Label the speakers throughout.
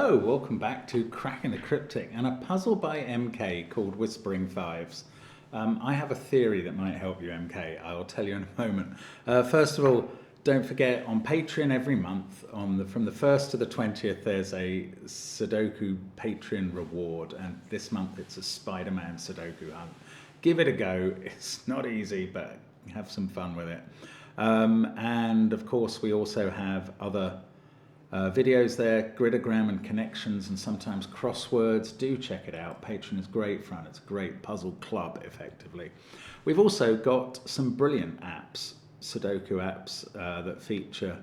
Speaker 1: Hello, welcome back to Cracking the Cryptic and a puzzle by MK called Whispering Fives. I have a theory that might help you, MK. I'll tell you in a moment. First of all, don't forget on Patreon every month, from the 1st to the 20th, there's a Sudoku Patreon reward, and this month it's a Spider-Man Sudoku hunt. Give it a go. It's not easy, but have some fun with it. And of course, we also have other videos there, gridogram and connections, and sometimes crosswords. Do check it out. Patreon is great fun. It's a great puzzle club, effectively. We've also got some brilliant apps, Sudoku apps that feature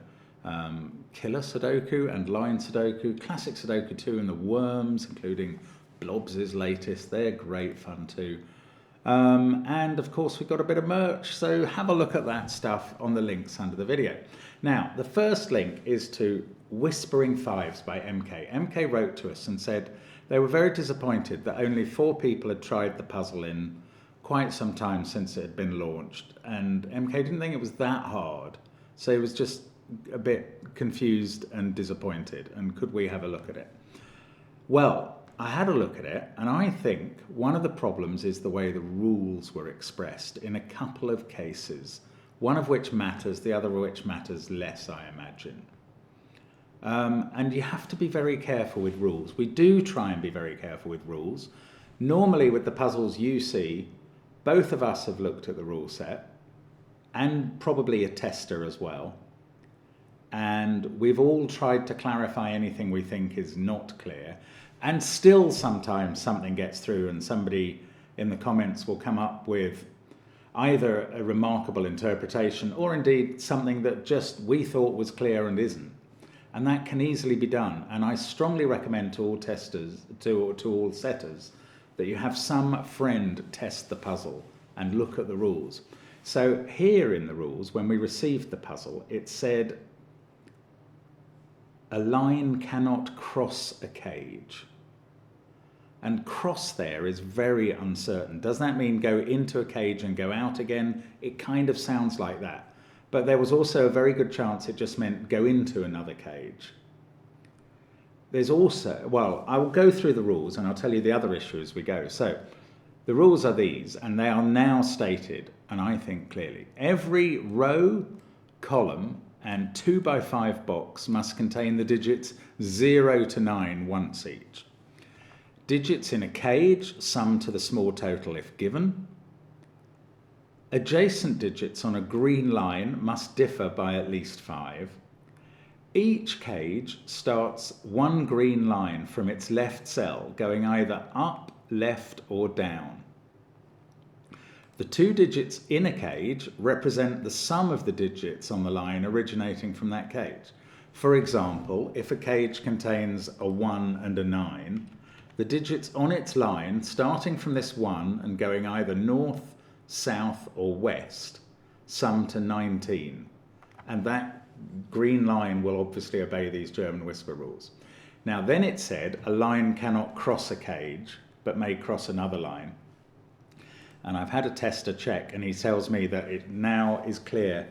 Speaker 1: killer Sudoku and line Sudoku, classic Sudoku 2 and the Worms, including Blobz' latest. They're great fun too. And of course we've got a bit of merch, so have a look at that stuff on the links under the video. Now, the first link is to Whispering Fives by MK. MK wrote to us and said they were very disappointed that only 4 people had tried the puzzle in quite some time since it had been launched, and MK didn't think it was that hard, so he was just a bit confused and disappointed, and could we have a look at it? Well, I had a look at it, and I think one of the problems is the way the rules were expressed in a couple of cases, one of which matters, the other of which matters less, I imagine. And you have to be very careful with rules. We do try and be very careful with rules. Normally with the puzzles you see, both of us have looked at the rule set, and probably a tester as well. And we've all tried to clarify anything we think is not clear. And still sometimes something gets through and somebody in the comments will come up with either a remarkable interpretation or indeed something that just we thought was clear and isn't. And that can easily be done. And I strongly recommend to all testers, to all setters, that you have some friend test the puzzle and look at the rules. So here in the rules, when we received the puzzle, it said a line cannot cross a cage. And cross there is very uncertain. Does that mean go into a cage and go out again? It kind of sounds like that. But there was also a very good chance it just meant go into another cage. There's also, well, I will go through the rules and I'll tell you the other issue as we go. So the rules are these, and they are now stated, and I think clearly. Every row, column, and 2x5 box must contain the digits 0 to 9 once each. Digits in a cage sum to the small total if given. Adjacent digits on a green line must differ by at least 5. Each cage starts one green line from its left cell, going either up, left, or down. The 2 digits in a cage represent the sum of the digits on the line originating from that cage. For example, if a cage contains a 1 and a 9, the digits on its line, starting from this 1 and going either north, south, or west, sum to 19. And that green line will obviously obey these German whisper rules. Now then it said a line cannot cross a cage, but may cross another line. And I've had a tester check, and he tells me that it now is clear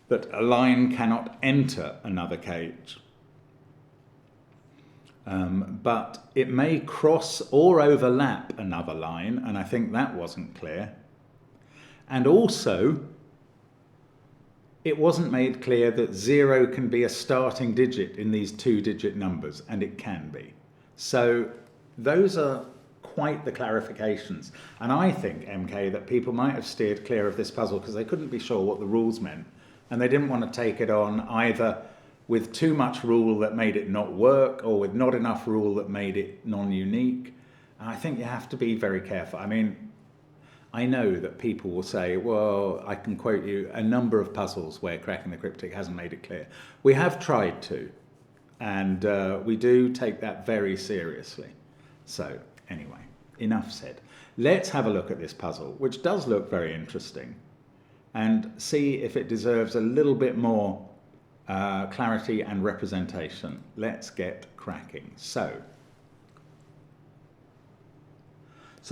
Speaker 1: that a line cannot enter another cage. But it may cross or overlap another line, and I think that wasn't clear. And also, it wasn't made clear that 0 can be a starting digit in these 2-digit numbers, and it can be. So those are quite the clarifications. And I think, MK, that people might have steered clear of this puzzle because they couldn't be sure what the rules meant, and they didn't want to take it on either with too much rule that made it not work or with not enough rule that made it non-unique. And I think you have to be very careful. I mean, I know that people will say, well, I can quote you a number of puzzles where Cracking the Cryptic hasn't made it clear. We have tried to, and we do take that very seriously. So anyway, enough said. Let's have a look at this puzzle, which does look very interesting, and see if it deserves a little bit more clarity and representation. Let's get cracking. So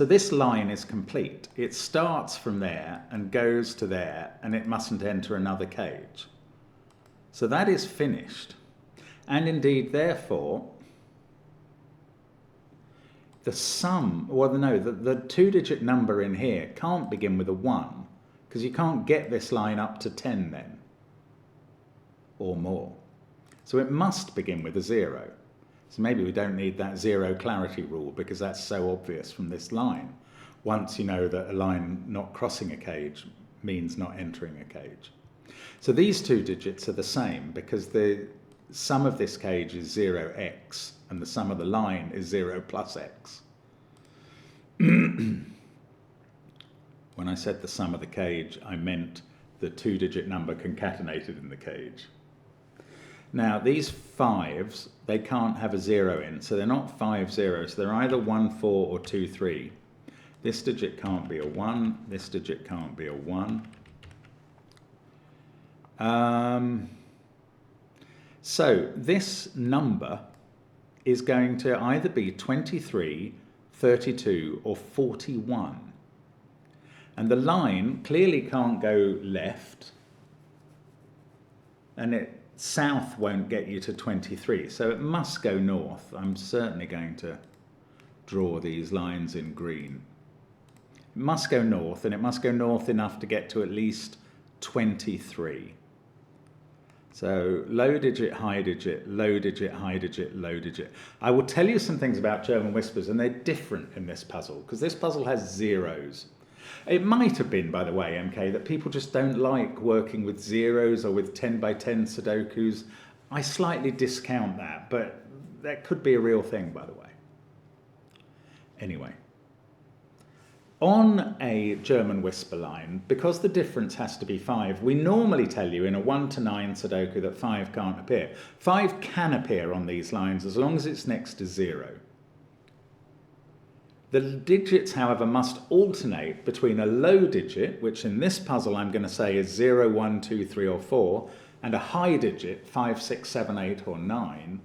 Speaker 1: this line is complete. It starts from there and goes to there, and it mustn't enter another cage. So that is finished. And indeed, therefore, the sum, well, no, the two-digit number in here can't begin with a 1, because you can't get this line up to 10 then, or more. So it must begin with a 0. So maybe we don't need that zero clarity rule, because that's so obvious from this line. Once you know that a line not crossing a cage means not entering a cage. So these two digits are the same, because the sum of this cage is 0x, and the sum of the line is 0 plus x. When I said the sum of the cage, I meant the two-digit number concatenated in the cage. Now, these 5s, they can't have a 0 in, so they're not 5 zeros. They're either 1, 4, or 2, 3. This digit can't be a 1. This digit can't be a 1. So this number is going to either be 23, 32, or 41. And the line clearly can't go left, and south won't get you to 23, so it must go north. I'm certainly going to draw these lines in green. It must go north, and it must go north enough to get to at least 23. So low digit, high digit, low digit, high digit, low digit. I will tell you some things about German whispers, and they're different in this puzzle, because this puzzle has zeros. It might have been, by the way, MK, that people just don't like working with zeros or with 10 by 10 Sudokus. I slightly discount that, but that could be a real thing, by the way. Anyway, on a German whisper line, because the difference has to be 5, we normally tell you in a 1 to 9 Sudoku that 5 can't appear. 5 can appear on these lines as long as it's next to 0. The digits, however, must alternate between a low digit, which in this puzzle I'm going to say is 0, 1, 2, 3, or 4, and a high digit, 5, 6, 7, 8, or 9.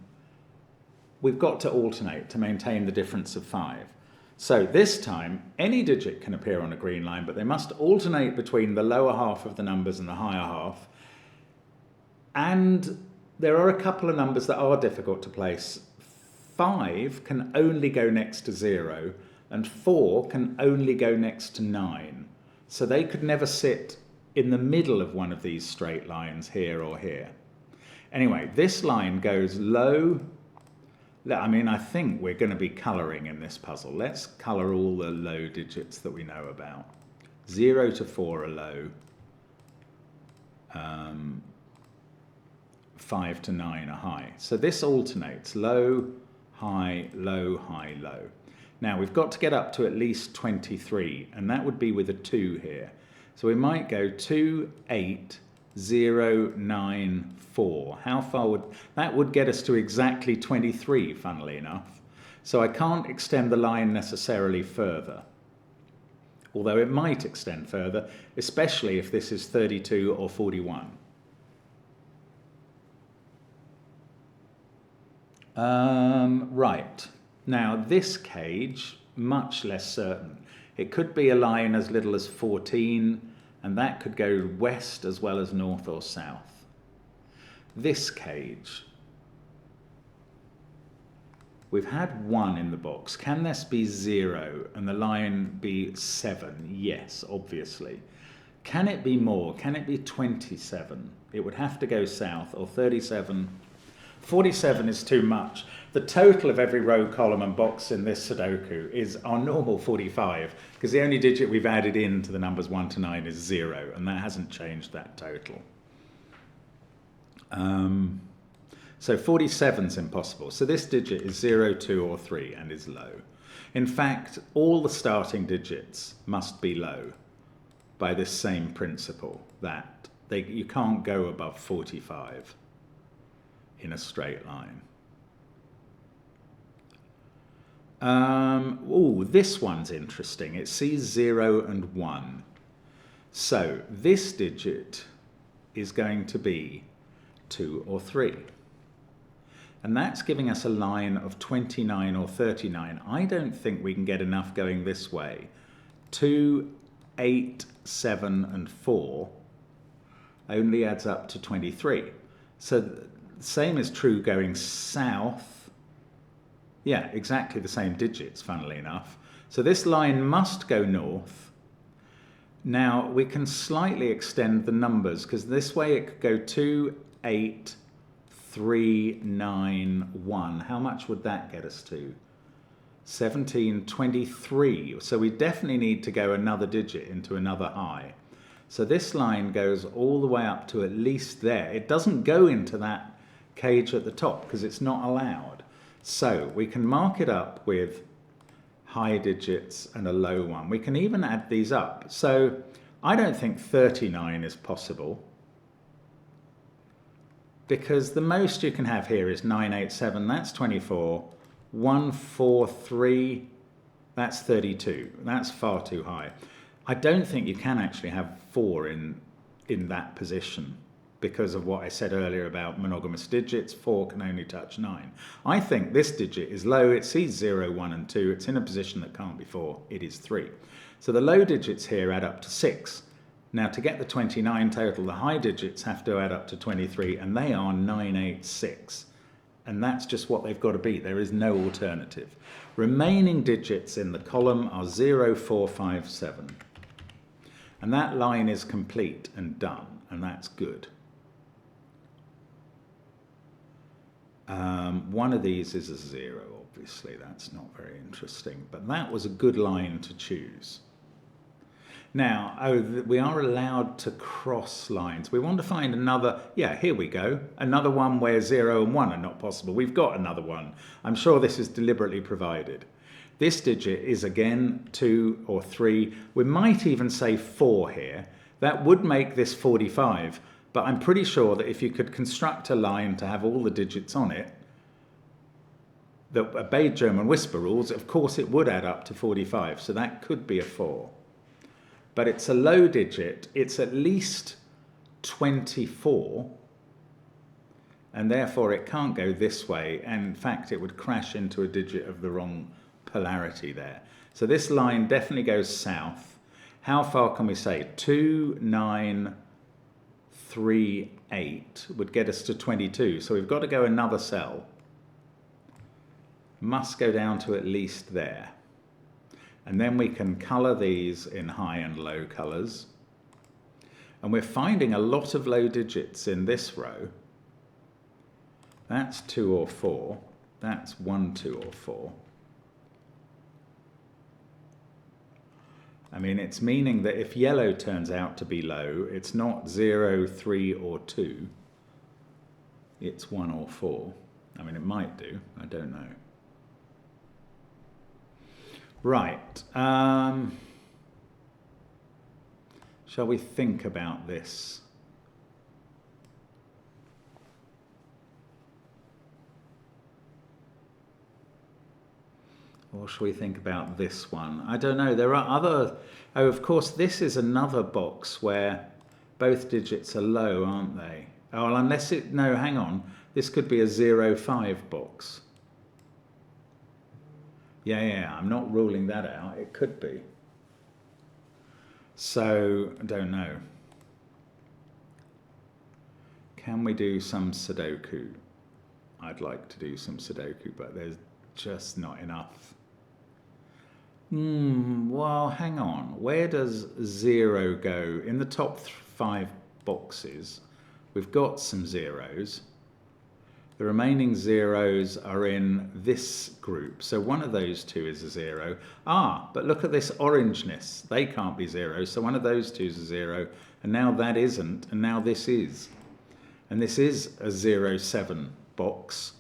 Speaker 1: We've got to alternate to maintain the difference of 5. So this time, any digit can appear on a green line, but they must alternate between the lower half of the numbers and the higher half. And there are a couple of numbers that are difficult to place. 5 can only go next to 0, and 4 can only go next to 9. So they could never sit in the middle of one of these straight lines here or here. Anyway, this line goes low. I mean, I think we're going to be colouring in this puzzle. Let's colour all the low digits that we know about. 0 to 4 are low. 5 to 9 are high. So this alternates low, high, low, high, low. Now we've got to get up to at least 23, and that would be with a 2 here. So we might go 2, 8, 0, 9, 4. How far would that would get us to exactly 23, funnily enough. So I can't extend the line necessarily further, although it might extend further, especially if this is 32 or 41. Right. Now this cage, much less certain. It could be a line as little as 14, and that could go west as well as north or south. This cage, we've had 1 in the box. Can this be 0 and the line be 7? Yes, obviously. Can it be more? Can it be 27? It would have to go south, or 37. 47 is too much. The total of every row, column and box in this Sudoku is our normal 45, because the only digit we've added into the numbers 1 to 9 is 0, and that hasn't changed that total. So 47's impossible. So this digit is 0, 2, or 3 and is low. In fact, all the starting digits must be low by this same principle, that you can't go above 45 in a straight line. This one's interesting. It sees 0 and 1. So this digit is going to be 2 or 3. And that's giving us a line of 29 or 39. I don't think we can get enough going this way. 2, 8, 7, and 4 only adds up to 23. So the same is true going south Yeah, exactly the same digits, funnily enough. So this line must go north. Now we can slightly extend the numbers because this way it could go 2, 8, 3, 9, 1. How much would that get us to? 17, 23. So we definitely need to go another digit into another high. So this line goes all the way up to at least there. It doesn't go into that cage at the top because it's not allowed. So we can mark it up with high digits and a low one. We can even add these up. So I don't think 39 is possible because the most you can have here is 987. That's 24. 143. That's 32. That's far too high. I don't think you can actually have 4 in that position because of what I said earlier about monogamous digits. 4 can only touch 9. I think this digit is low. It sees 0, 1 and 2. It's in a position that can't be 4. It is 3. So the low digits here add up to 6. Now to get the 29 total, the high digits have to add up to 23 and they are 986. And that's just what they've got to be. There is no alternative. Remaining digits in the column are 0, 4, 5, 7. And that line is complete and done, and that's good. One of these is a 0, obviously. That's not very interesting, but that was a good line to choose. Now, we are allowed to cross lines. We want to find another, yeah, here we go. Another one where 0 and 1 are not possible. We've got another one. I'm sure this is deliberately provided. This digit is again 2 or 3. We might even say 4 here. That would make this 45, but I'm pretty sure that if you could construct a line to have all the digits on it, that obeyed German whisper rules, of course it would add up to 45, so that could be a 4. But it's a low digit, it's at least 24, and therefore it can't go this way, and in fact it would crash into a digit of the wrong polarity there. So this line definitely goes south. How far can we say? 2, 9, 3, 8 would get us to 22, so we've got to go another cell. Must go down to at least there. And then we can colour these in high and low colours. And we're finding a lot of low digits in this row. That's 2 or 4. That's 1, 2 or 4. I mean, it's meaning that if yellow turns out to be low, it's not 0, 3 or 2. It's 1 or 4. I mean, it might do. I don't know. Right. Shall we think about this? Or shall we think about this one? I don't know. There are other... Oh, of course, this is another box where both digits are low, aren't they? Oh, well, unless it... No, hang on. This could be a 0, 5 box. Yeah, I'm not ruling that out. It could be. So, I don't know. Can we do some Sudoku? I'd like to do some Sudoku, but there's just not enough. Well, hang on. Where does 0 go? In the top 5 boxes, we've got some zeros. The remaining zeros are in this group. So one of those two is a 0. Ah, but look at this orangeness. They can't be 0. So one of those two is a 0. And now that isn't. And now this is. And this is a 0, 7 box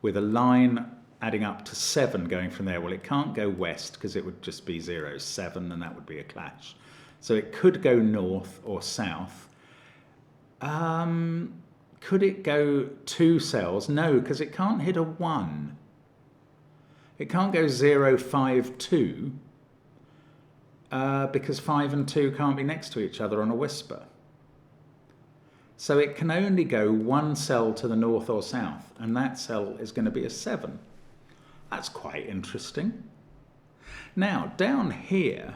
Speaker 1: with a line adding up to 7 going from there. Well, it can't go west because it would just be 0, 7, and that would be a clash. So it could go north or south. Could it go 2 cells? No, because it can't hit a 1. It can't go 0, 5, 2 because 5 and 2 can't be next to each other on a whisper. So it can only go 1 cell to the north or south, and that cell is going to be a 7. That's quite interesting. Now, down here,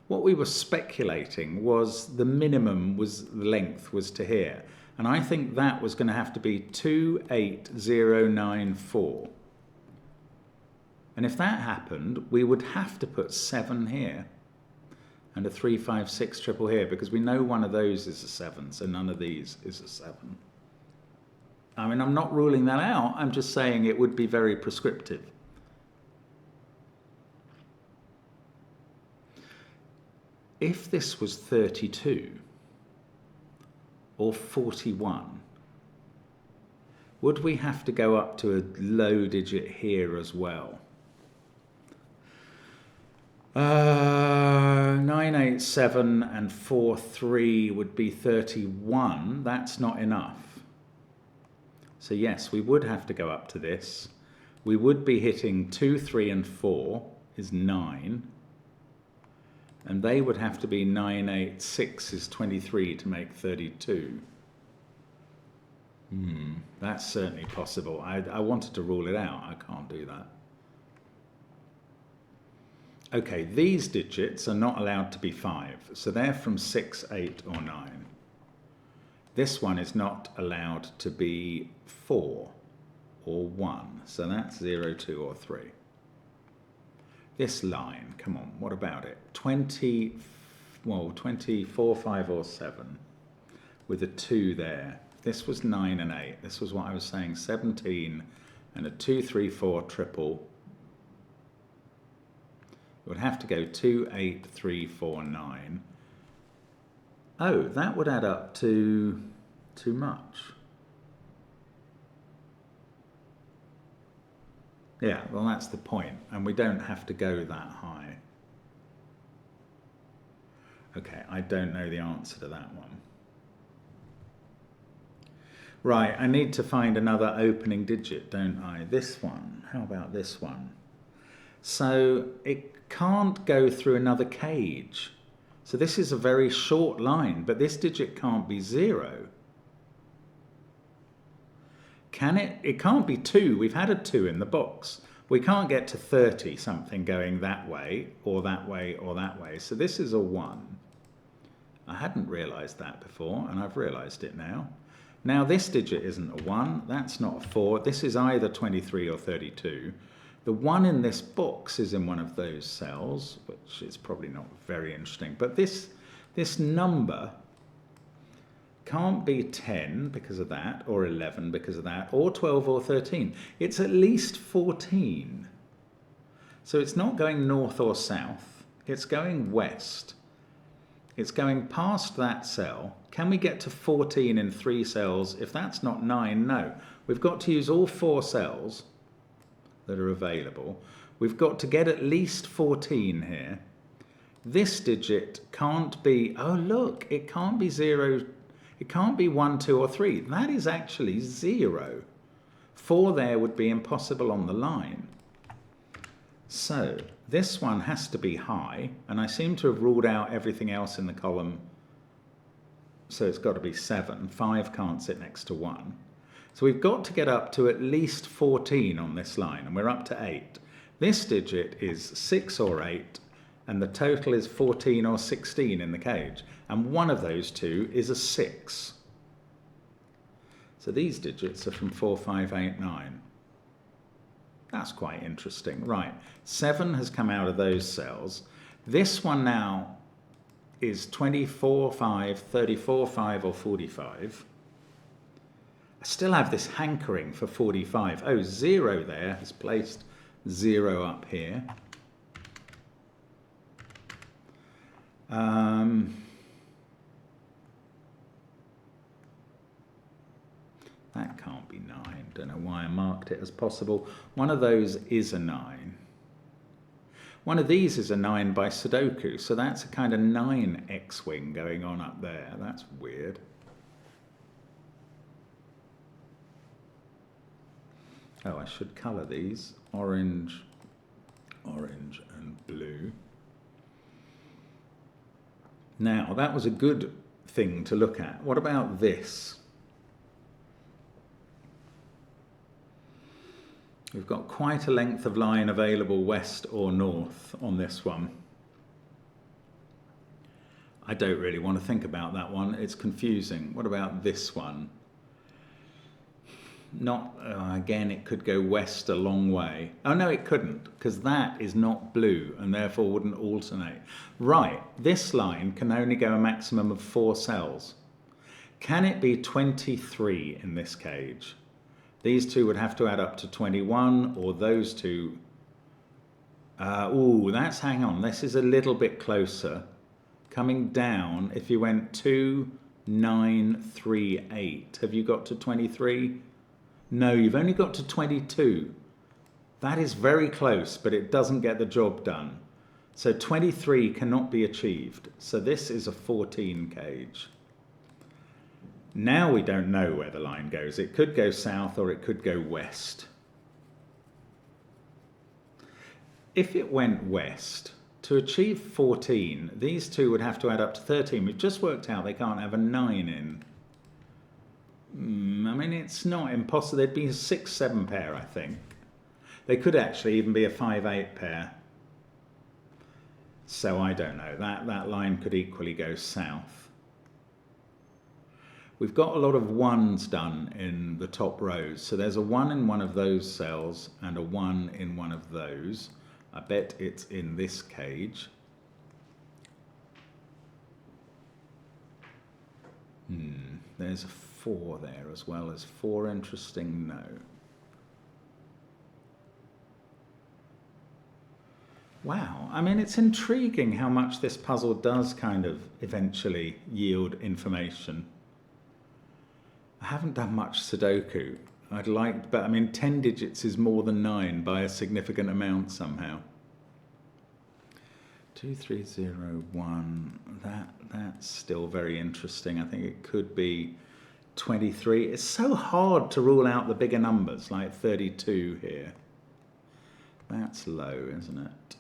Speaker 1: what we were speculating was the minimum was the length was to here. And I think that was going to have to be 28094. And if that happened, we would have to put 7 here and a 3, 5, 6 triple here, because we know one of those is a 7, so none of these is a 7. I mean, I'm not ruling that out, I'm just saying it would be very prescriptive. If this was 32 or 41, would we have to go up to a low digit here as well? 987 and 43 would be 31. That's not enough. So yes, we would have to go up to this. We would be hitting 2, 3 and 4 is 9. And they would have to be 9, 8, 6 is 23 to make 32. That's certainly possible. I wanted to rule it out. I can't do that. Okay, these digits are not allowed to be 5. So they're from 6, 8 or 9. This one is not allowed to be 4 or 1. So that's 0, 2 or 3. This line, come on, what about it? 24, 5 or 7 with a 2 there. This was 9 and 8. This was what I was saying, 17 and a 2, 3, 4 triple. It would have to go 2, 8, 3, 4, 9. Oh, that would add up to too much. Yeah, well, that's the point, and we don't have to go that high. Okay, I don't know the answer to that one. Right, I need to find another opening digit, don't I? This one. How about this one? So it can't go through another cage. So this is a very short line, but this digit can't be 0. Can it? It can't be 2. We've had a 2 in the box. We can't get to 30 something going that way or that way or that way. So this is a 1. I hadn't realised that before, and I've realised it now. Now this digit isn't a 1. That's not a 4. This is either 23 or 32. The 1 in this box is in one of those cells, which is probably not very interesting. But this number can't be 10 because of that, or 11 because of that, or 12 or 13. It's at least 14. So it's not going north or south. It's going west. It's going past that cell. Can we get to 14 in 3 cells? If that's not 9, no. We've got to use all 4 cells that are available. We've got to get at least 14 here. This digit can't be, oh look, it can't be 0. It can't be 1, 2 or 3. That is actually 0. 4 there would be impossible on the line. So this one has to be high, and I seem to have ruled out everything else in the column. So it's got to be 7. 5 can't sit next to 1. So we've got to get up to at least 14 on this line, and we're up to 8. This digit is 6 or 8, and the total is 14 or 16 in the cage. And one of those two is a 6. So these digits are from 4, 5, 8, 9. That's quite interesting. Right, 7 has come out of those cells. This one now is 24, 5, 34, 5 or 45. I still have this hankering for 45. Oh, 0 there has placed 0 up here. That can't be 9. Don't know why I marked it as possible. One of those is a 9. One of these is a 9 by Sudoku, so that's a kind of 9 X-wing going on up there. That's weird. Oh, I should colour these. Orange, orange and blue. Now, that was a good thing to look at. What about this? We've got quite a length of line available west or north on this one. I don't really want to think about that one. It's confusing. What about this one? Not, again, it could go west a long way. Oh no, it couldn't, because that is not blue and therefore wouldn't alternate. Right, this line can only go a maximum of 4 cells. Can it be 23 in this cage? These two would have to add up to 21, or those two. Hang on, this is a little bit closer. Coming down, if you went 2, 9, 3, 8, have you got to 23? No, you've only got to 22. That is very close, but it doesn't get the job done. So 23 cannot be achieved. So this is a 14 cage. Now we don't know where the line goes. It could go south or it could go west. If it went west, to achieve 14, these two would have to add up to 13. We've just worked out they can't have a 9 in. I mean, it's not impossible. There'd be a 6-7 pair, I think. They could actually even be a 5-8 pair. So I don't know. That line could equally go south. We've got a lot of 1s done in the top rows. So there's a 1 in one of those cells and a 1 in one of those. I bet it's in this cage. There's a 4 there as well as 4. Interesting, no. Wow, I mean, it's intriguing how much this puzzle does kind of eventually yield information. I haven't done much Sudoku. I'd like, but I mean, 10 digits is more than 9 by a significant amount somehow. 2, 3, 0, 1. That's still very interesting. I think it could be 23. It's so hard to rule out the bigger numbers, like 32 here. That's low, isn't it?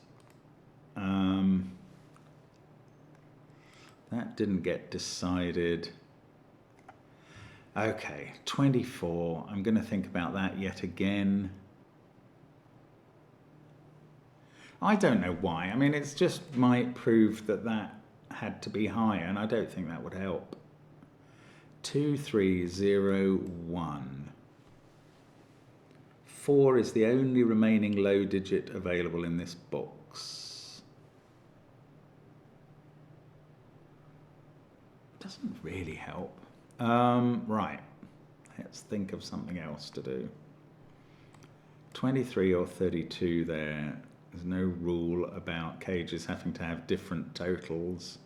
Speaker 1: That didn't get decided. Okay, 24. I'm going to think about that yet again. I don't know why. I mean, it's just might prove that had to be higher, and I don't think that would help. 2, 3, 0, 1. 4 is the only remaining low digit available in this box. Doesn't really help. Right, let's think of something else to do. 23 or 32 there. There's no rule about cages having to have different totals.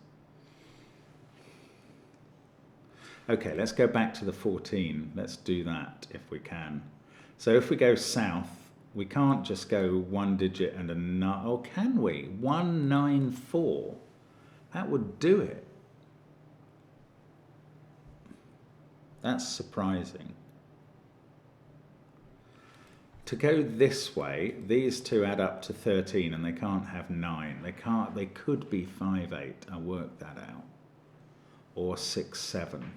Speaker 1: Okay, let's go back to the 14. Let's do that if we can. So if we go south, we can't just go 1 digit and a 9, or can we? 1, 9, 4. That would do it. That's surprising. To go this way, these two add up to 13 and they can't have 9. They could be 5, 8. I'll work that out. Or 6, 7.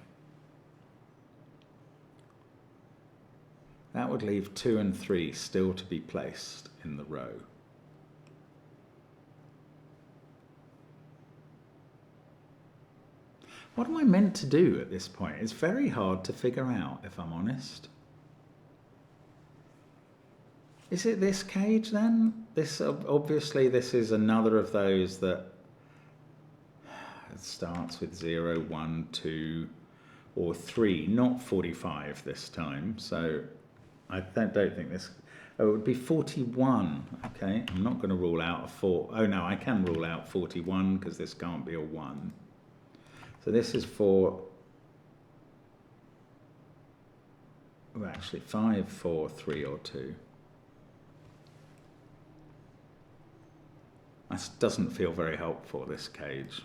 Speaker 1: That would leave 2 and 3 still to be placed in the row. What am I meant to do at this point? It's very hard to figure out, if I'm honest. Is it this cage then? This obviously this is another of those that it starts with 0, 1, 2, or 3, not 45 this time. So I don't think this. Oh, it would be 41. Okay, I'm not going to rule out a 4. Oh no, I can rule out 41 because this can't be a 1. So this is for, well, actually 5, 4, 3, or 2. This doesn't feel very helpful, this cage.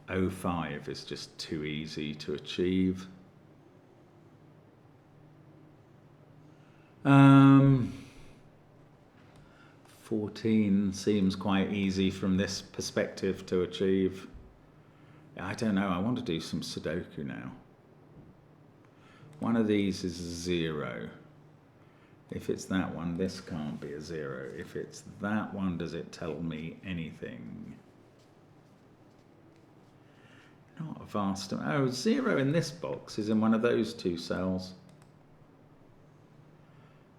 Speaker 1: 05 is just too easy to achieve. 14 seems quite easy from this perspective to achieve. I don't know, I want to do some Sudoku now. One of these is 0. If it's that one, this can't be a 0. If it's that one, does it tell me anything? Not a vast amount. Oh, 0 in this box is in one of those 2 cells.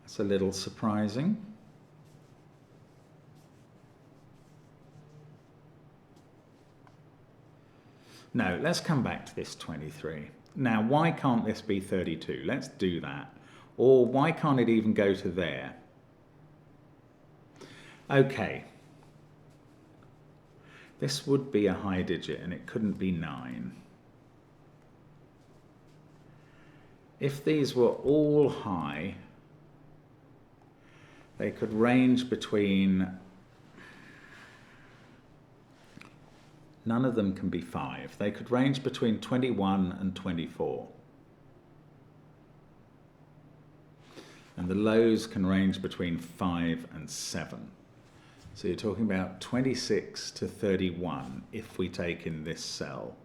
Speaker 1: It's a little surprising. No, let's come back to this 23. Now, why can't this be 32? Let's do that. Or why can't it even go to there? Okay. This would be a high digit and it couldn't be 9. If these were all high, they could range between, none of them can be 5. They could range between 21 and 24. And the lows can range between 5 and 7. So you're talking about 26 to 31 if we take in this cell.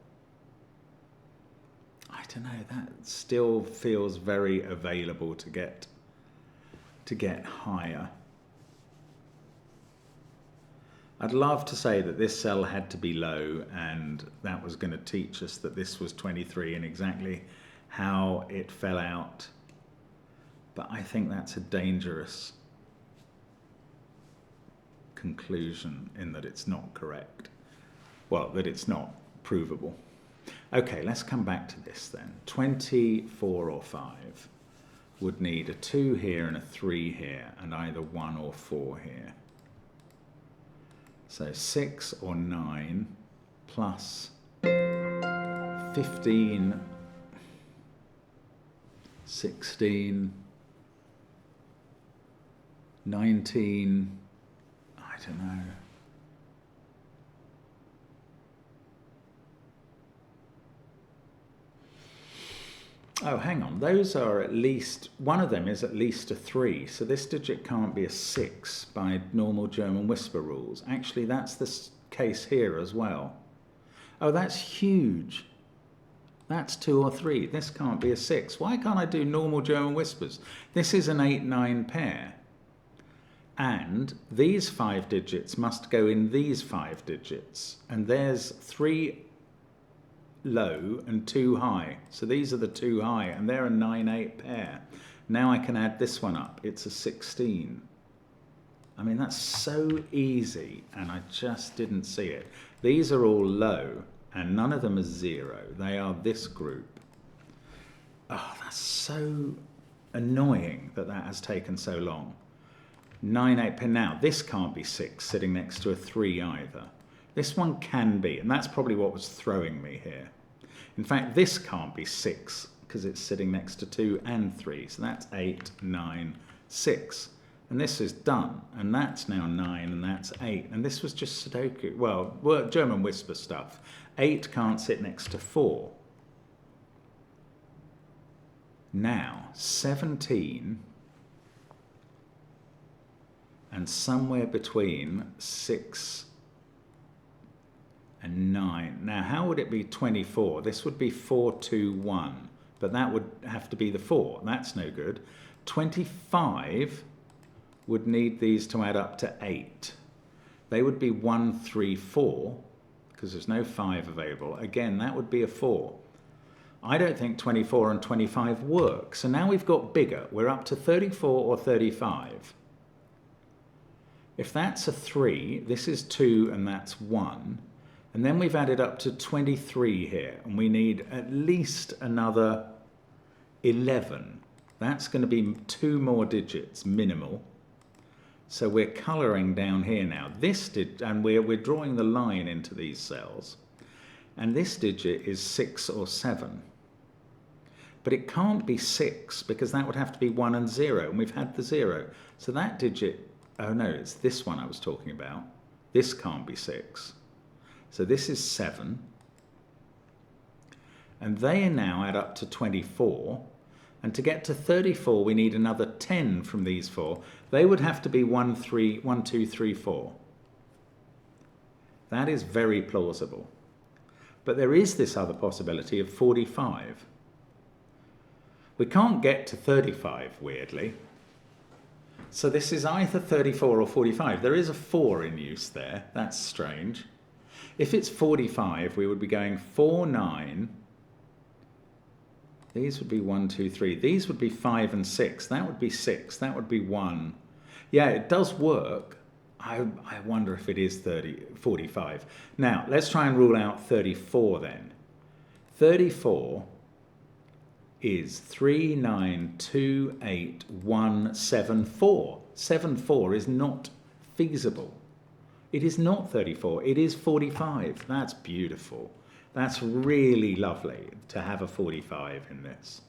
Speaker 1: I don't know, that still feels very available to get higher. I'd love to say that this cell had to be low and that was going to teach us that this was 23 and exactly how it fell out. But I think that's a dangerous conclusion in that it's not correct. Well, that it's not provable. Okay, let's come back to this then. 24 or 5 would need a 2 here and a 3 here and either 1 or 4 here. So 6 or 9 plus 15, 16, 19, I don't know. Oh, hang on, those are at least, one of them is at least a 3, so this digit can't be a 6 by normal German whisper rules. Actually, that's the case here as well. Oh, that's huge. That's 2 or 3. This can't be a 6. Why can't I do normal German whispers? This is an 8-9 pair. And these 5 digits must go in these 5 digits. And there's 3 low and 2 high. So these are the 2 high, and they're a 9-8 pair. Now I can add this one up. It's a 16. I mean, that's so easy, and I just didn't see it. These are all low, and none of them are 0. They are this group. Oh, that's so annoying that that has taken so long. 9-8 pair. Now, this can't be 6 sitting next to a 3 either. This one can be, and that's probably what was throwing me here. In fact, this can't be 6 because it's sitting next to 2 and 3. So that's 8, 9, 6. And this is done. And that's now 9 and that's 8. And this was just Sudoku. Well, German whisper stuff. 8 can't sit next to 4. Now, 17 and somewhere between 6 and 9. Now, how would it be 24? This would be 4, 2, 1, but that would have to be the 4. That's no good. 25 would need these to add up to 8. They would be 1, 3, 4, because there's no 5 available. Again, that would be a 4. I don't think 24 and 25 work. So now we've got bigger. We're up to 34 or 35. If that's a 3, this is 2 and that's 1. And then we've added up to 23 here, and we need at least another 11. That's going to be 2 more digits, minimal. So we're colouring down here now. And we're drawing the line into these cells. And this digit is 6 or 7. But it can't be 6, because that would have to be 1 and 0, and we've had the 0. So that digit, oh no, it's this one I was talking about. This can't be 6. So this is 7. And they now add up to 24. And to get to 34, we need another 10 from these 4. They would have to be 1, 2, 3, 4. That is very plausible. But there is this other possibility of 45. We can't get to 35, weirdly. So this is either 34 or 45. There is a 4 in use there. That's strange. If it's 45, we would be going 4, 9, These would be 1, 2, 3. These would be 5 and 6. That would be 6. That would be 1. Yeah, it does work. I wonder if it is 45. Now, let's try and rule out 34 then. 34 is 3, 9, 2, 8, 1, 7, 4. 7, 4 is not feasible. It is not 34. It is 45. That's beautiful. That's really lovely to have a 45 in this.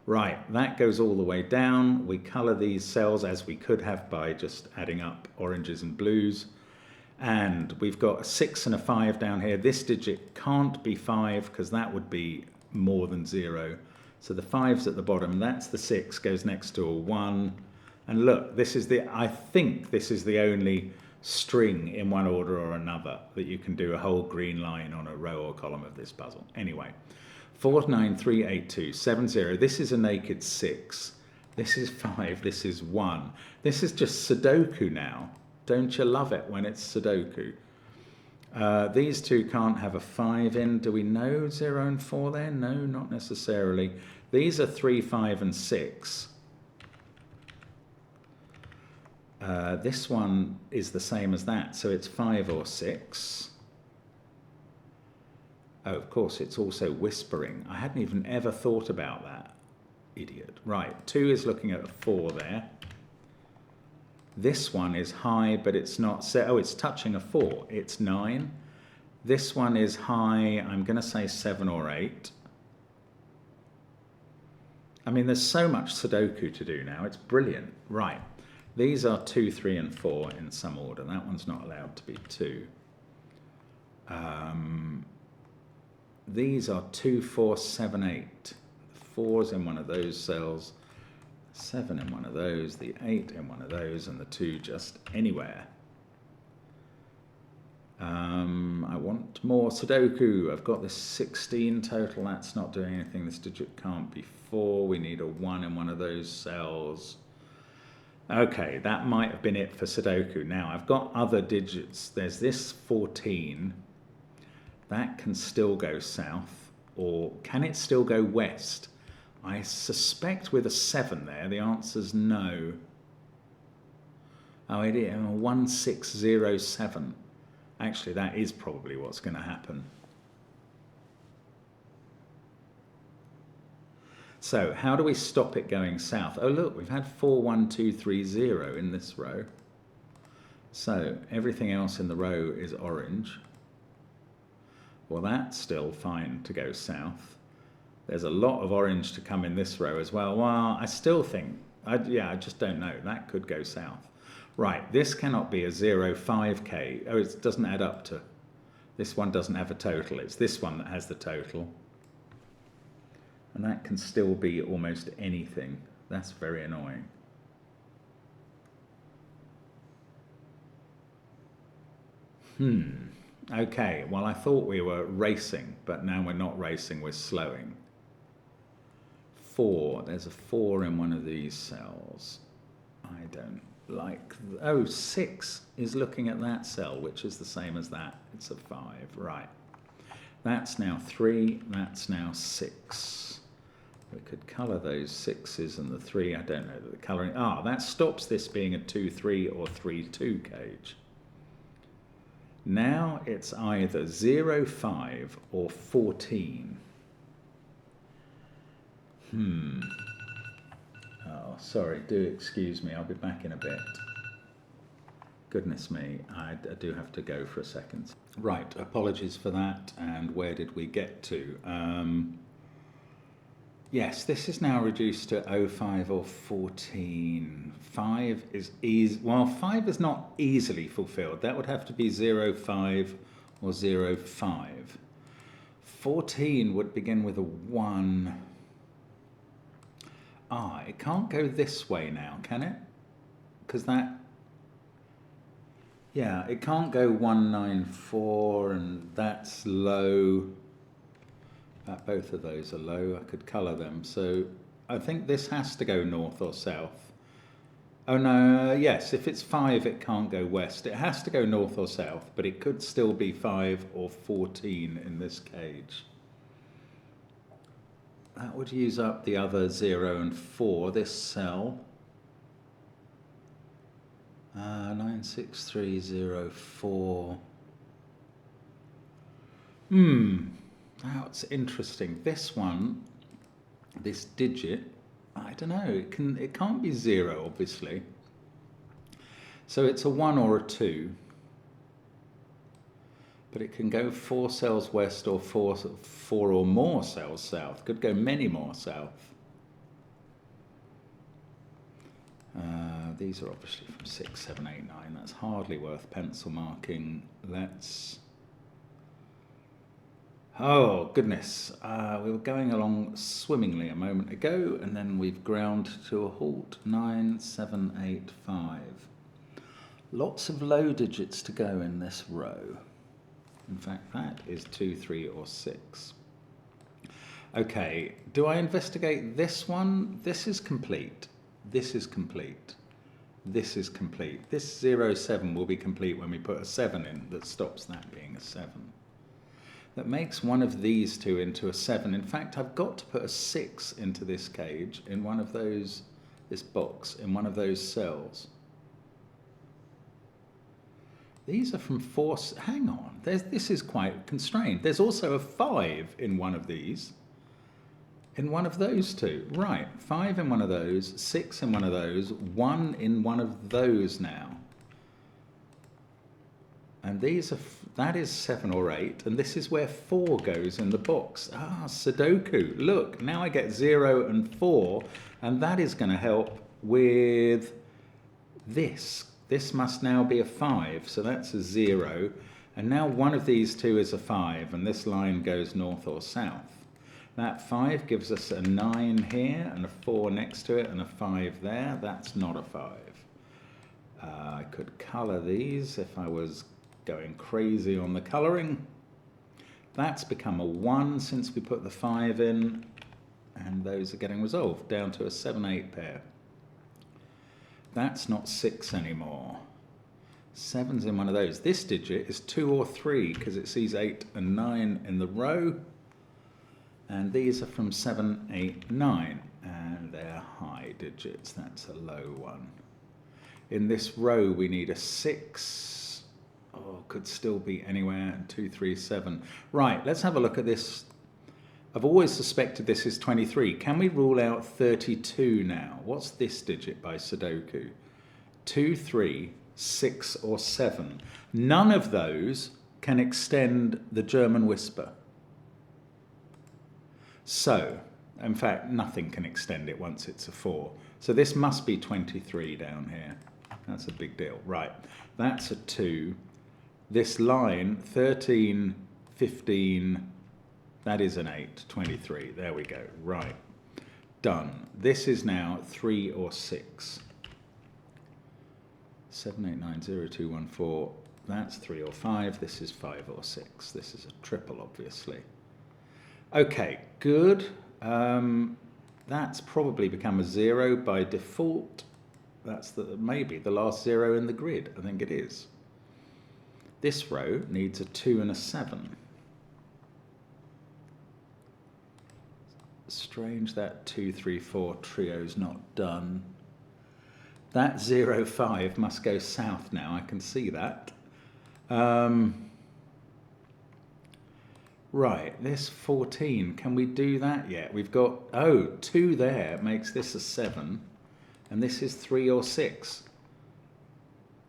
Speaker 1: Right, that goes all the way down. We colour these cells as we could have by just adding up oranges and blues. And we've got a 6 and a 5 down here. This digit can't be 5 because that would be more than 0. So the 5's at the bottom. That's the 6, goes next to a 1. And look, this is I think this is the only string in one order or another that you can do a whole green line on a row or column of this puzzle. Anyway. 4, 9, 3, 8, 2, 7, 0. This is a naked 6. This is 5. This is 1. This is just Sudoku now. Don't you love it when it's Sudoku? These two can't have a 5 in. Do we know 0 and 4 there? No, not necessarily. These are 3, 5, and 6. This one is the same as that, so it's 5 or 6. Oh, of course, it's also whispering. I hadn't even ever thought about that. Idiot. Right, 2 is looking at a 4 there. This one is high, but it's not... Oh, it's touching a 4. It's 9. This one is high. I'm going to say 7 or 8. I mean, there's so much Sudoku to do now. It's brilliant. Right. These are 2, 3, and 4 in some order. That one's not allowed to be 2. These are 2, 4, 7, 8. The 4's in one of those cells, 7 in one of those, the 8 in one of those, and the 2 just anywhere. I want more Sudoku. I've got this 16 total. That's not doing anything. This digit can't be 4. We need a 1 in one of those cells. Okay, that might have been it for Sudoku. Now, I've got other digits. There's this 14. That can still go south, or can it still go west? I suspect with a 7 there, the answer's no. Oh, it is 1607. Actually, that is probably what's going to happen. So, how do we stop it going south? Oh, look, we've had 4, 1, 2, 3, 0 in this row. So, everything else in the row is orange. Well, that's still fine to go south. There's a lot of orange to come in this row as well. Well, I still think, I just don't know. That could go south. Right, this cannot be a 0, 5K. Oh, it doesn't add up to. This one doesn't have a total. It's this one that has the total. And that can still be almost anything. That's very annoying. Okay, well, I thought we were racing, but now we're not racing, we're slowing. 4, there's a 4 in one of these cells. I don't like... Oh, 6 is looking at that cell, which is the same as that. It's a 5, right. That's now 3, that's now 6. We could colour those 6s and the 3. I don't know the colouring. Ah, that stops this being a 2, 3 or 3, 2 cage. Now it's either 0, 5 or 14. Oh, sorry, do excuse me, I'll be back in a bit. Goodness me, I do have to go for a second. Right, apologies for that, and where did we get to? Yes, this is now reduced to 05 or 14. 5 is easy. Well, 5 is not easily fulfilled. That would have to be 05 or 05. 14 would begin with a 1. Ah, it can't go this way now, can it? Because that... Yeah, it can't go 194, and that's low. Both of those are low. I could colour them. So I think this has to go north or south. Oh no, yes, if it's 5 it can't go west. It has to go north or south, but it could still be 5 or 14 in this cage. That would use up the other 0 and 4, this cell. 96304. That's interesting. This one, this digit, I don't know, it can't be 0, obviously. So it's a 1 or a 2. But it can go 4 cells west or 4 or more cells south. Could go many more south. These are obviously from 6, 7, 8, 9. That's hardly worth pencil marking. Let's... Oh, goodness. We were going along swimmingly a moment ago, and then we've ground to a halt. 9, 7, 8, 5. Lots of low digits to go in this row. In fact, that is 2, 3, or 6. Okay, do I investigate this one? This is complete. This is complete. This is complete. This 0, 7 will be complete when we put a 7 in that stops that being a 7. That makes one of these two into a 7. In fact, I've got to put a 6 into this cage in one of those, this box, in one of those cells. These are from 4, hang on, this is quite constrained. There's also a 5 in one of these, in one of those two. Right, 5 in one of those, 6 in one of those, 1 in one of those now. And these are, that is 7 or 8, and this is where 4 goes in the box. Ah, Sudoku, look, now I get 0 and 4, and that is going to help with this. This must now be a 5, so that's a 0. And now one of these two is a 5, and this line goes north or south. That 5 gives us a 9 here, and a 4 next to it, and a 5 there. That's not a 5. I could colour these if I was going crazy on the colouring. That's become a 1 since we put the 5 in, and those are getting resolved down to a 7, 8 pair. That's not 6 anymore. 7's in one of those. This digit is 2 or 3 because it sees 8 and 9 in the row. And these are from 7, 8, 9. And they're high digits. That's a low one. In this row, we need a 6. Oh, could still be anywhere. 2, 3, 7. Right, let's have a look at this. I've always suspected this is 23. Can we rule out 32 now? What's this digit by Sudoku? 2, 3, 6, or 7. None of those can extend the German whisper. So, in fact, nothing can extend it once it's a 4. So this must be 23 down here. That's a big deal. Right, that's a 2. This line, 13, 15... that is an 8, 23. There we go. Right. Done. This is now 3 or 6. 7, 8, 9, 0, 2, 1, 4. That's 3 or 5. This is 5 or 6. This is a triple, obviously. Okay, good. That's probably become a 0 by default. That's maybe the last 0 in the grid. I think it is. This row needs a 2 and a 7. Strange that 2, 3, 4 trio's not done. That 0, 5 must go south now. I can see that. Right, this 14. Can we do that yet? We've got, oh, 2 there makes this a 7. And this is 3 or 6.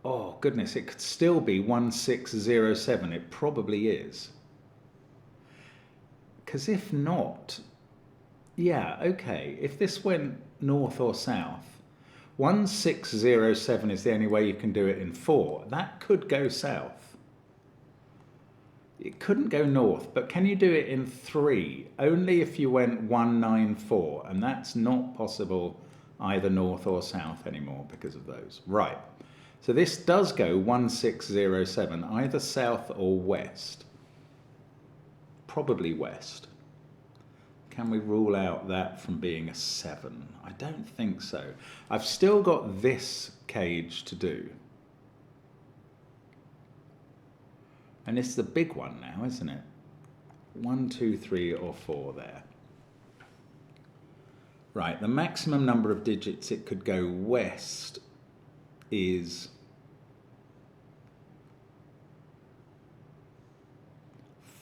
Speaker 1: Oh, goodness, it could still be 1607. It probably is. Because if not... yeah, okay, if this went north or south, 1607 is the only way you can do it in 4. That could go south. It couldn't go north, but can you do it in 3? Only if you went 194, and that's not possible either north or south anymore because of those. Right, so this does go 1607, either south or west. Probably west. Can we rule out that from being a 7? I don't think so. I've still got this cage to do. And it's the big one now, isn't it? 1, 2, 3, or 4 there. Right, the maximum number of digits it could go west is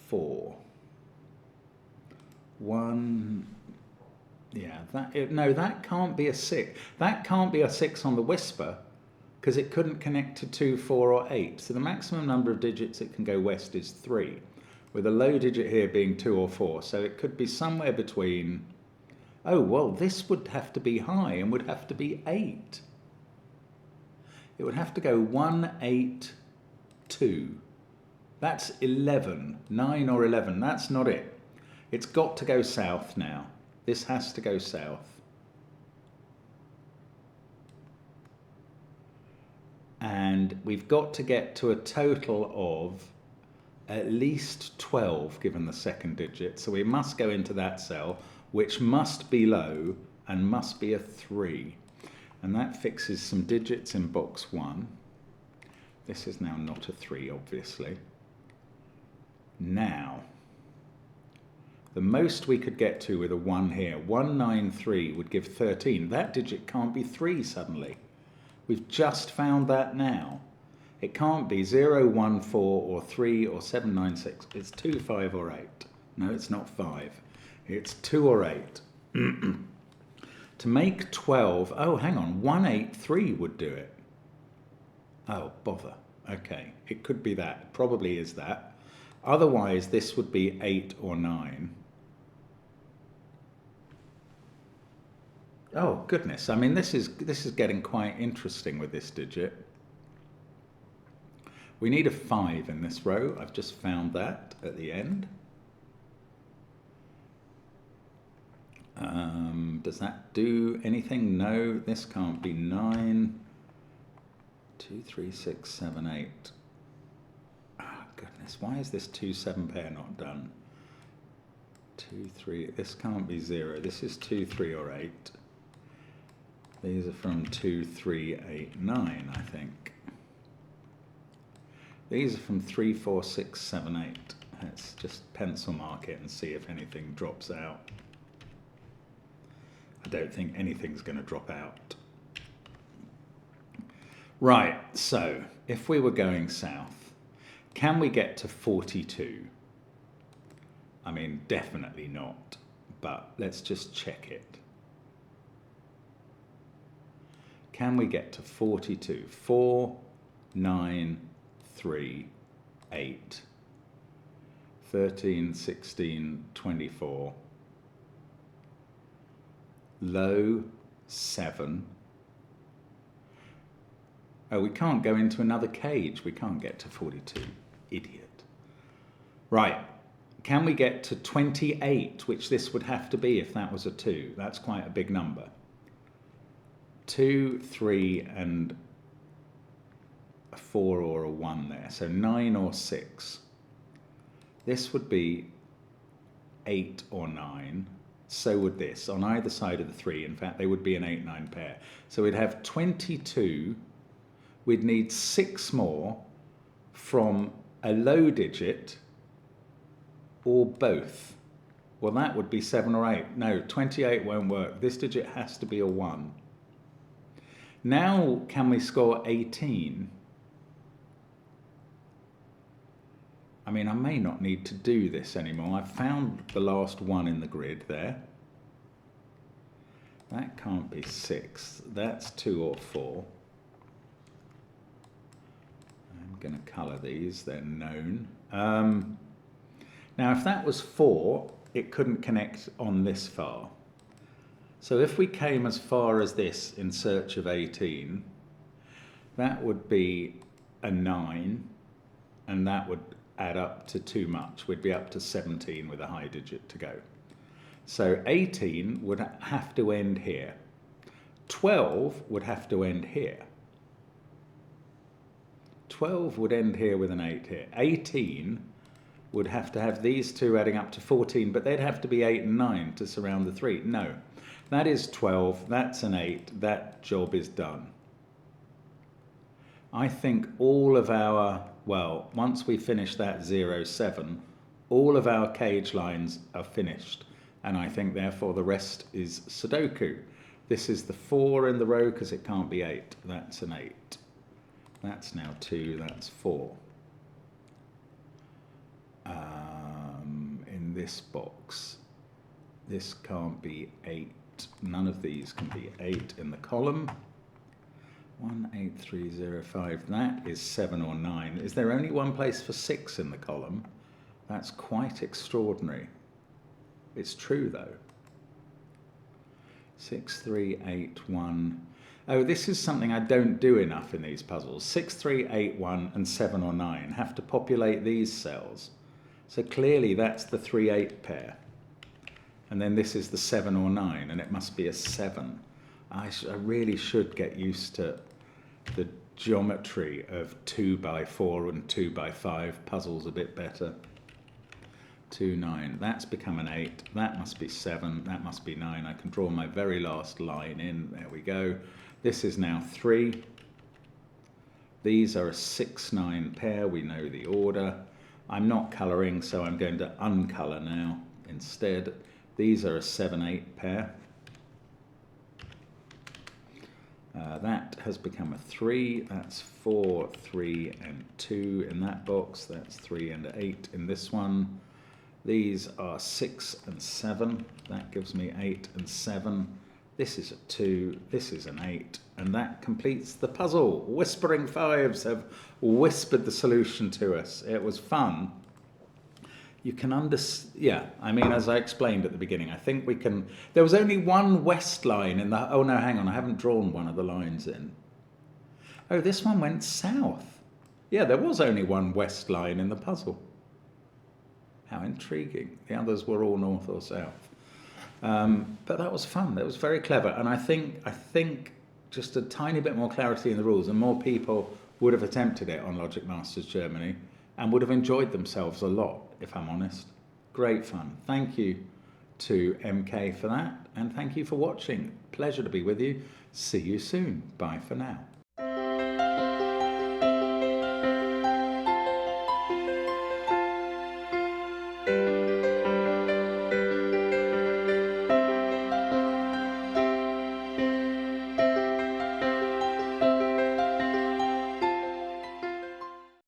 Speaker 1: 4. 1, yeah, no, that can't be a 6. That can't be a 6 on the whisper, because it couldn't connect to 2, 4 or 8. So the maximum number of digits it can go west is 3, with a low digit here being 2 or 4. So it could be somewhere between, oh, well, this would have to be high and would have to be 8. It would have to go 1, 8, 2. That's 11, 9 or 11. That's not it. It's got to go south now. This has to go south. And we've got to get to a total of at least 12 given the second digit. So we must go into that cell, which must be low and must be a 3. And that fixes some digits in box 1. This is now not a 3, obviously. Now, the most we could get to with a 1 here, 193 would give 13. That digit can't be 3 suddenly. We've just found that now. It can't be 0, 1, 4 or 3 or 7, 9, 6. It's 2, 5 or 8. No, it's not 5. It's 2 or 8. To make 12, oh, hang on, 183 would do it. Oh, bother. Okay, it could be that. Probably is that. Otherwise, this would be 8 or 9. Oh, goodness. I mean, this is getting quite interesting with this digit. We need a 5 in this row. I've just found that at the end. Does that do anything? No, this can't be 9. 2, 3, 6, 7, 8. Oh, goodness, why is this 2, 7 pair not done? 2, 3, this can't be 0. This is 2, 3 or 8. These are from 2, 3, 8, 9, I think. These are from 3, 4, 6, 7, 8. Let's just pencil mark it and see if anything drops out. I don't think anything's going to drop out. Right, so if we were going south, can we get to 42? I mean, definitely not, but let's just check it. Can we get to 42? 4, 9, 3, 8, 13, 16, 24, low 7. Oh, we can't go into another cage. We can't get to 42. Idiot. Right. Can we get to 28, which this would have to be if that was a 2? That's quite a big number. 2, 3, and a 4 or a 1 there. So 9 or 6. This would be 8 or 9. So would this on either side of the 3. In fact, they would be an 8, 9 pair. So we'd have 22. We'd need 6 more from a low digit or both. Well, that would be 7 or 8. No, 28 won't work. This digit has to be a 1. Now, can we score 18? I mean, I may not need to do this anymore. I've found the last 1 in the grid there. That can't be 6. That's 2 or 4. I'm going to colour these. They're known. Now, if that was 4, it couldn't connect on this far. So if we came as far as this in search of 18, that would be a 9, and that would add up to too much. We'd be up to 17 with a high digit to go. So 18 would have to end here. 12 would have to end here. 12 would end here with an 8 here. 18 would have to have these two adding up to 14, but they'd have to be 8 and 9 to surround the 3. No, that is 12, that's an 8, that job is done. I think all of our, well, once we finish that 0, 7, all of our cage lines are finished, And I think, therefore, the rest is Sudoku. This is the 4 in the row because it can't be 8. That's an 8. That's now 2. That's 4. In this box, this can't be 8. None of these can be 8 in the column. 1, 8, 3, 0, 5. That is 7 or 9. Is there only one place for 6 in the column? That's quite extraordinary. It's true, though. 6, 3, 8, 1. Oh, this is something I don't do enough in these puzzles. 6, 3, 8, 1, and 7 or 9 have to populate these cells. So clearly that's the 3, 8 pair. And then this is the 7 or 9, and it must be a 7. I really should get used to the geometry of 2 by 4 and 2 by 5 puzzles a bit better. 2, 9. That's become an 8. That must be 7. That must be 9. I can draw my very last line in. There we go. This is now 3. These are a 6, 9 pair. We know the order. I'm not colouring, so I'm going to uncolour now instead. These are a 7, 8 pair. That has become a 3. That's 4, 3, and 2 in that box. That's 3 and 8 in this one. These are 6 and 7. That gives me 8 and 7. This is a 2. This is an 8. And that completes the puzzle. Whispering Fives have whispered the solution to us. It was fun. You can yeah, I mean, as I explained at the beginning, I think we can... There was only one west line in the... Oh, no, hang on. I haven't drawn one of the lines in. Oh, this one went south. Yeah, there was only one west line in the puzzle. How intriguing. The others were all north or south. But that was fun. That was very clever. And I think just a tiny bit more clarity in the rules and more people would have attempted it on Logic Masters Germany and would have enjoyed themselves a lot, if I'm honest. Great fun. Thank you to MK for that, and thank you for watching. Pleasure to be with you. See you soon. Bye for now.